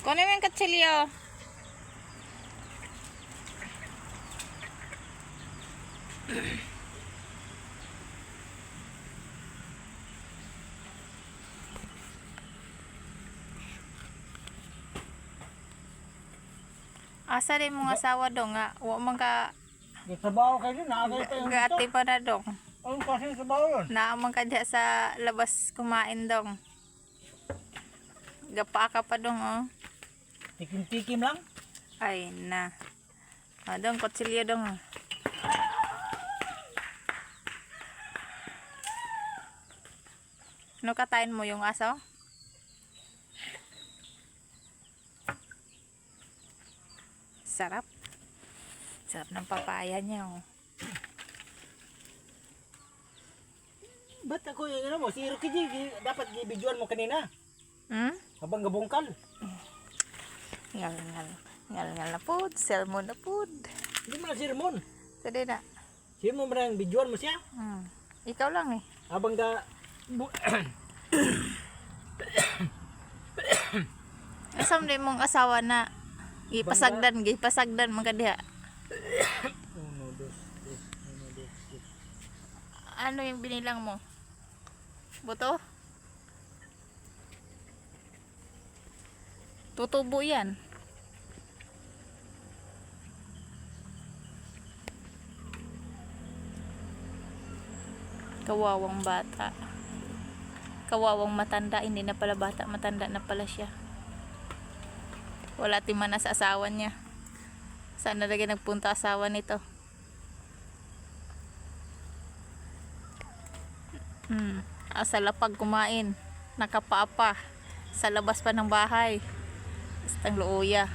Kunin mo yung katsilyo. Asa rin mong asawa dong nga. Huwag mong ka... Trabaho kayo, naagay pa yung Gati pa na dong. Anong kasi trabaho yun? Naamang ka dyan sa labas kumain dong. Gapa ka pa dong oh. Tikim-tikim lang. Ay na. Dong, kutsilyo dong oh. Ano katayin mo yung aso? Sarap. Sarap ng papaya niya oh. Ba't ako yung ano mo? Si Rocky G, dapat gibidyoan mo kanina. Habang gabungkal. Ngal-ngal. Ngal-ngal na food. Sermon na food. Hindi mo na sermon. Sali na. Sermon mo na yung bidyoan mo siya. Ikaw lang eh. Habang Asam din mong asawa na gipasagdan mga diha. Ano yung binilang mo? Buto? Tutubo yan. Kawawang bata. Kawawang matanda. Hindi na pala bata. Matanda na pala siya. Wala timana sa asawa niya. Saan na lagi nagpunta asawa nito? Sa lapag kumain. Nakapaapa. Sa labas pa ng bahay. Bastang looya.